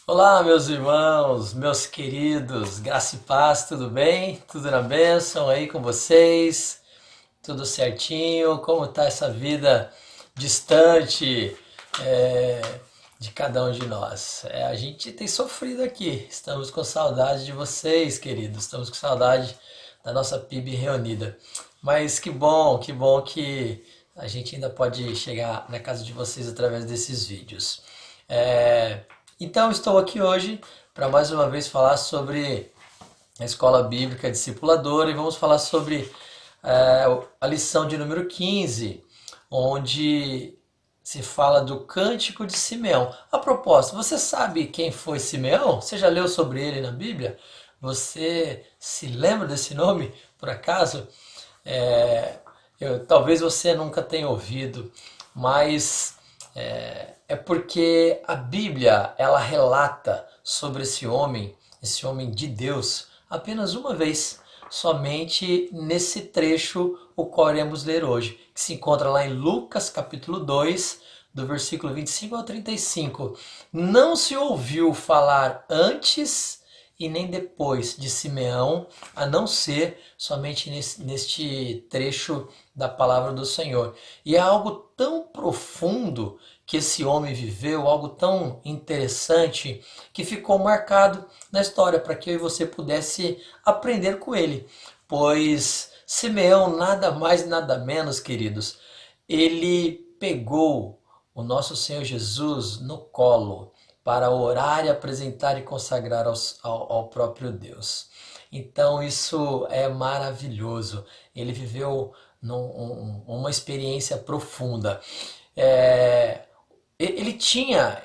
Olá, meus irmãos, meus queridos, graça e paz, tudo bem? Tudo na bênção aí com vocês? Tudo certinho? Como tá essa vida distante é, de cada um de nós? A gente tem sofrido aqui, estamos com saudade de vocês, queridos, estamos com saudade da nossa PIB reunida. Mas que bom que a gente ainda pode chegar na casa de vocês através desses vídeos. É, então, estou aqui hoje para mais uma vez falar sobre a Escola Bíblica Discipuladora e vamos falar sobre a lição de número 15, onde se fala do Cântico de Simeão. A propósito, você sabe quem foi Simeão? Você já leu sobre ele na Bíblia? Você se lembra desse nome, por acaso? É, talvez você nunca tenha ouvido, mas é porque a Bíblia ela relata sobre esse homem de Deus, apenas uma vez, somente nesse trecho o qual iremos ler hoje, que se encontra lá em Lucas capítulo 2, do versículo 25 ao 35. Não se ouviu falar antes e nem depois de Simeão, a não ser somente neste trecho da palavra do Senhor. E é algo tão profundo que esse homem viveu, algo tão interessante que ficou marcado na história para que eu e você pudesse aprender com ele. Pois Simeão, nada mais nada menos, queridos, ele pegou o nosso Senhor Jesus no colo para orar e apresentar e consagrar ao próprio Deus. Então isso é maravilhoso. Ele viveu uma experiência profunda. É, ele tinha,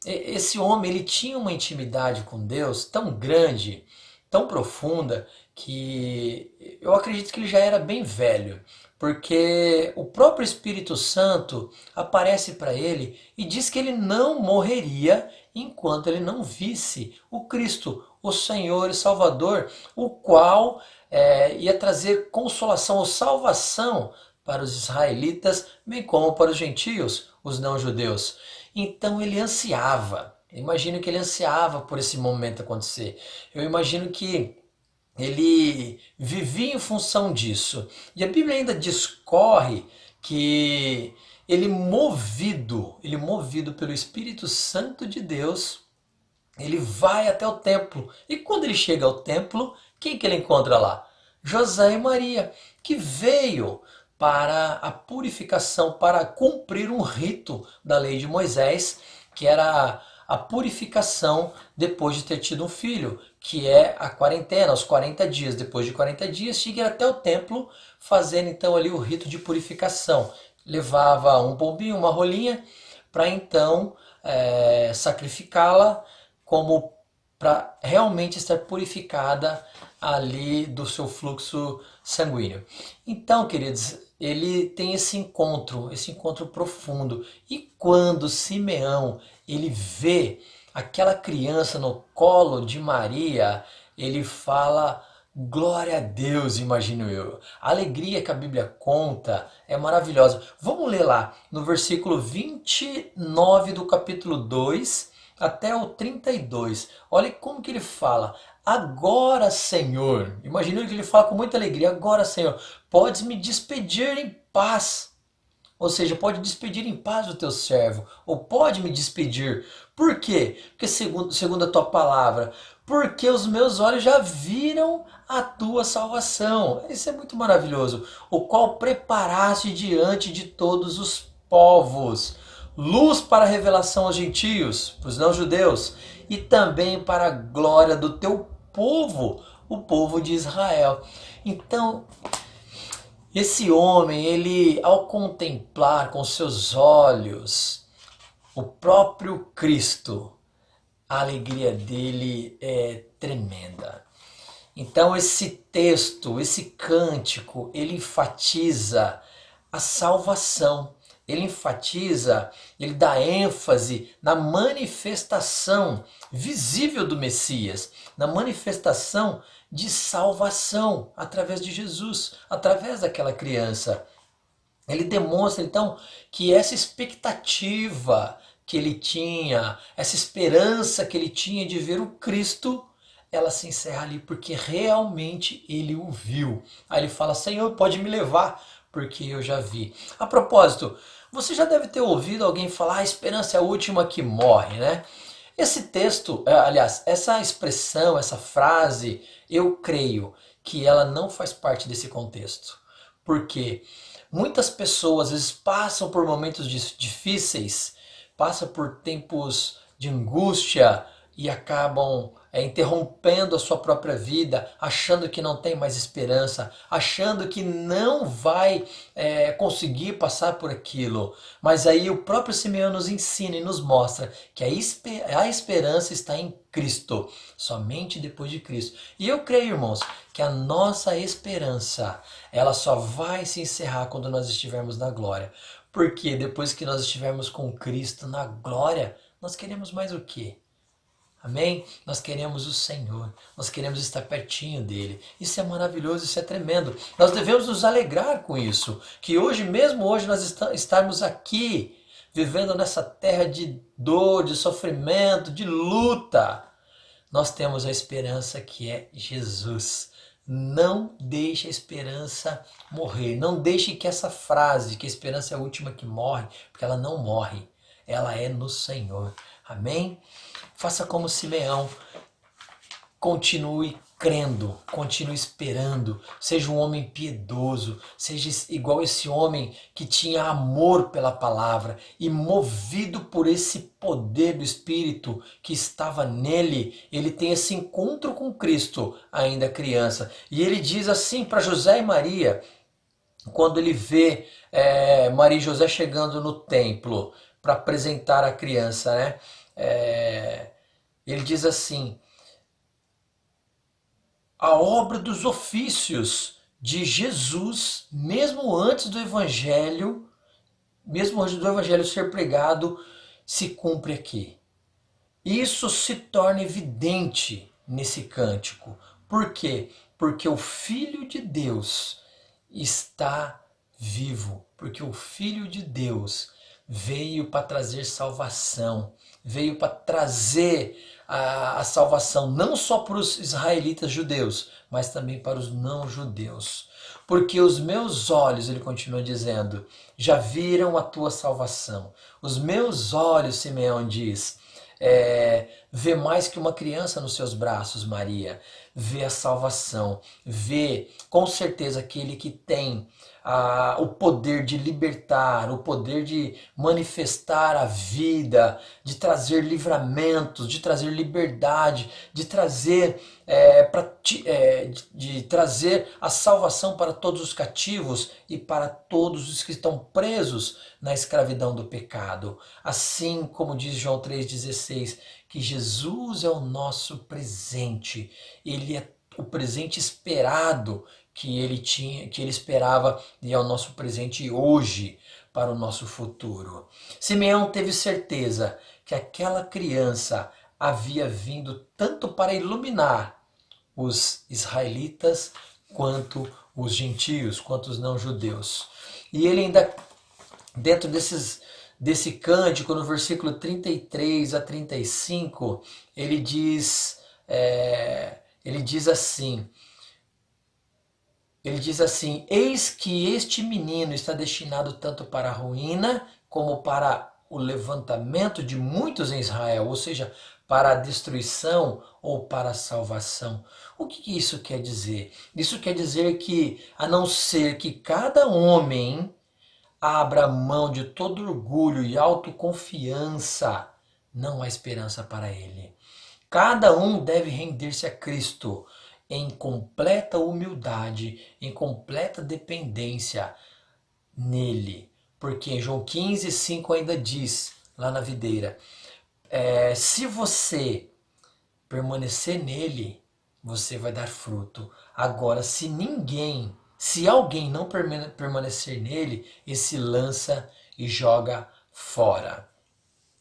esse homem, ele tinha uma intimidade com Deus tão grande, tão profunda, que eu acredito que ele já era bem velho, porque o próprio Espírito Santo aparece para ele e diz que ele não morreria enquanto ele não visse o Cristo, o Senhor e Salvador, o qual ia trazer consolação ou salvação para os israelitas, bem como para os gentios, os não-judeus. Então ele ansiava. Eu imagino que ele ansiava por esse momento acontecer. Eu imagino que ele vivia em função disso. E a Bíblia ainda discorre que ele movido pelo Espírito Santo de Deus, ele vai até o templo. E quando ele chega ao templo, quem que ele encontra lá? José e Maria, que veio para a purificação, para cumprir um rito da lei de Moisés, que era a purificação depois de ter tido um filho, que é a quarentena, os 40 dias. Depois de 40 dias, chega até o templo, fazendo então ali o rito de purificação. Levava um pombinho, uma rolinha, para então sacrificá-la como para realmente estar purificada ali do seu fluxo sanguíneo. Então, queridos, ele tem esse encontro profundo. E quando Simeão ele vê aquela criança no colo de Maria, ele fala glória a Deus, imagino eu. A alegria que a Bíblia conta é maravilhosa. Vamos ler lá no versículo 29 do capítulo 2 até o 32. Olha como que ele fala. Agora, Senhor, imagina que ele fala com muita alegria. Agora, Senhor, podes me despedir em paz. Ou seja, pode despedir em paz o teu servo. Ou pode me despedir. Por quê? Porque segundo a tua palavra. Porque os meus olhos já viram a tua salvação. Isso é muito maravilhoso. O qual preparaste diante de todos os povos. Luz para a revelação aos gentios, para os não-judeus. E também para a glória do teu povo, o povo de Israel. Então, esse homem, ele ao contemplar com seus olhos o próprio Cristo, a alegria dele é tremenda. Então esse texto, esse cântico, ele enfatiza a salvação. Ele enfatiza, ele dá ênfase na manifestação visível do Messias, na manifestação de salvação através de Jesus, através daquela criança. Ele demonstra então que essa expectativa que ele tinha, essa esperança que ele tinha de ver o Cristo, ela se encerra ali porque realmente ele o viu. Aí ele fala: Senhor, pode me levar, porque eu já vi. A propósito, você já deve ter ouvido alguém falar: a esperança é a última que morre, né? Esse texto, aliás, essa expressão, essa frase, eu creio que ela não faz parte desse contexto. Porque muitas pessoas às vezes passam por momentos difíceis, passam por tempos de angústia e acabam interrompendo a sua própria vida, achando que não tem mais esperança, achando que não vai conseguir passar por aquilo. Mas aí o próprio Simeão nos ensina e nos mostra que a esperança está em Cristo, somente depois de Cristo. E eu creio, irmãos, que a nossa esperança, ela só vai se encerrar quando nós estivermos na glória. Porque depois que nós estivermos com Cristo na glória, nós queremos mais o quê? Amém? Nós queremos o Senhor, nós queremos estar pertinho dele. Isso é maravilhoso, isso é tremendo. Nós devemos nos alegrar com isso, que hoje, mesmo hoje, nós estarmos aqui, vivendo nessa terra de dor, de sofrimento, de luta. Nós temos a esperança que é Jesus. Não deixe a esperança morrer. Não deixe que essa frase, que a esperança é a última que morre, porque ela não morre. Ela é no Senhor. Amém? Faça como Simeão. Continue crendo, continue esperando, seja um homem piedoso, seja igual esse homem que tinha amor pela palavra e movido por esse poder do Espírito que estava nele, ele tem esse encontro com Cristo ainda criança. E ele diz assim para José e Maria, quando ele vê Maria e José chegando no templo para apresentar a criança, né? Ele diz assim: a obra dos ofícios de Jesus, mesmo antes do evangelho ser pregado, se cumpre aqui. Isso se torna evidente nesse cântico. Por quê? Porque o Filho de Deus está vivo, porque o Filho de Deus veio para trazer salvação, veio para trazer a salvação não só para os israelitas judeus, mas também para os não judeus. Porque os meus olhos, ele continua dizendo, já viram a tua salvação. Os meus olhos, Simeão diz, vê mais que uma criança nos seus braços, Maria. Vê a salvação, vê com certeza aquele que tem o poder de libertar, o poder de manifestar a vida, de trazer livramentos, de trazer liberdade, de trazer de trazer a salvação para todos os cativos e para todos os que estão presos na escravidão do pecado. Assim como diz João 3,16, que Jesus é o nosso presente, ele é o presente esperado que ele tinha, que ele esperava, e é o nosso presente hoje para o nosso futuro. Simeão teve certeza que aquela criança havia vindo tanto para iluminar os israelitas quanto os gentios, quanto os não judeus. E ele ainda, dentro desse cântico, no versículo 33 a 35, ele diz assim, eis que este menino está destinado tanto para a ruína como para o levantamento de muitos em Israel, ou seja, para a destruição ou para a salvação. O que isso quer dizer? Isso quer dizer que, a não ser que cada homem abra mão de todo orgulho e autoconfiança, não há esperança para ele. Cada um deve render-se a Cristo em completa humildade, em completa dependência nele. Porque em João 15:5 ainda diz, lá na videira, se você permanecer nele, você vai dar fruto. Agora, se alguém não permanecer nele, esse lança e joga fora.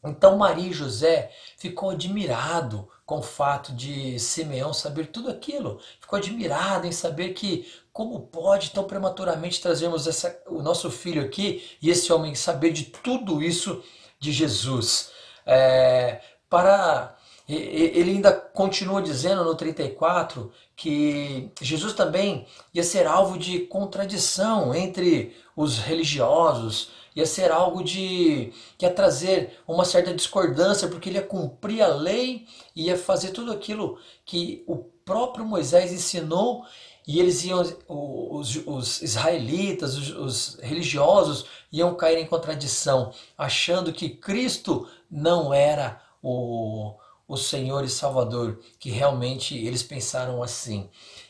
Então Maria e José ficou admirado com o fato de Simeão saber tudo aquilo. Ficou admirado em saber que como pode tão prematuramente trazermos o nosso filho aqui e esse homem saber de tudo isso de Jesus. É, para Ele ainda continua dizendo no 34 que Jesus também ia ser alvo de contradição entre os religiosos, ia ser algo de que ia trazer uma certa discordância, porque ele ia cumprir a lei e ia fazer tudo aquilo que o próprio Moisés ensinou, e eles iam, os israelitas, os religiosos iam cair em contradição, achando que Cristo não era o Senhor e Salvador, que realmente eles pensaram assim.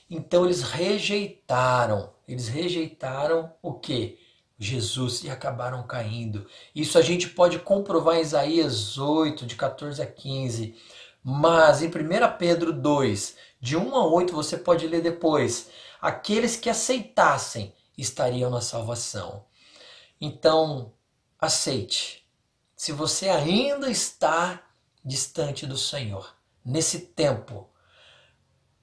Então eles rejeitaram o que? Jesus, e acabaram caindo. Isso a gente pode comprovar em Isaías 8, de 14 a 15. Mas em 1 Pedro 2, de 1 a 8, você pode ler depois. Aqueles que aceitassem estariam na salvação. Então, aceite. Se você ainda está distante do Senhor, nesse tempo,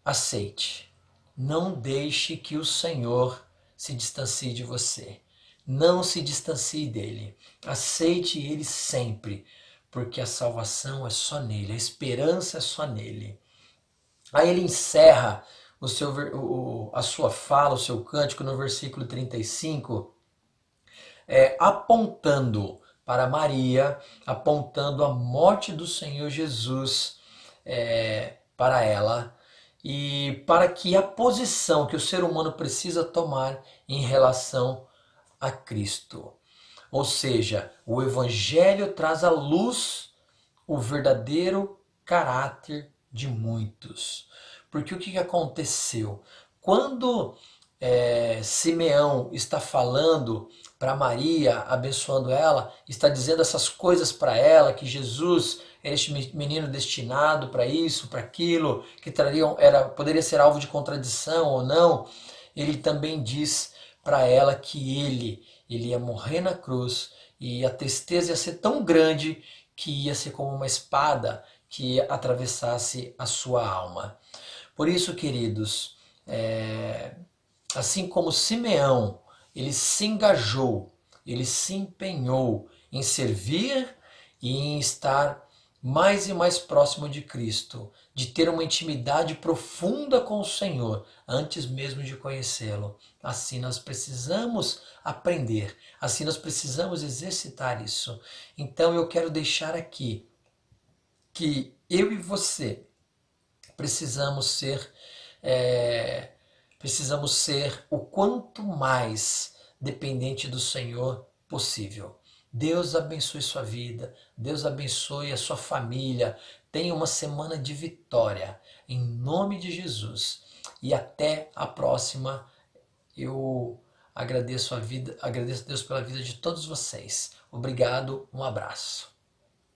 aceite. Não deixe que o Senhor se distancie de você. Não se distancie dele. Aceite ele sempre, porque a salvação é só nele, a esperança é só nele. Aí ele encerra a sua fala, o seu cântico no versículo 35, apontando para Maria, apontando a morte do Senhor Jesus para ela, e para que a posição que o ser humano precisa tomar em relação a Cristo. Ou seja, o Evangelho traz à luz o verdadeiro caráter de muitos. Porque o que aconteceu? Quando Simeão está falando para Maria, abençoando ela, está dizendo essas coisas para ela, que Jesus era este menino destinado para isso, para aquilo, que poderia ser alvo de contradição ou não, ele também diz para ela que ele ia morrer na cruz, e a tristeza ia ser tão grande que ia ser como uma espada que atravessasse a sua alma. Por isso, queridos, assim como Simeão, ele se engajou, ele se empenhou em servir e em estar mais e mais próximo de Cristo, de ter uma intimidade profunda com o Senhor, antes mesmo de conhecê-lo. Assim nós precisamos aprender, assim nós precisamos exercitar isso. Então eu quero deixar aqui que eu e você precisamos ser o quanto mais dependente do Senhor possível. Deus abençoe sua vida, Deus abençoe a sua família. Tenha uma semana de vitória, em nome de Jesus. E até a próxima. Eu agradeço a Deus pela vida de todos vocês. Obrigado, um abraço.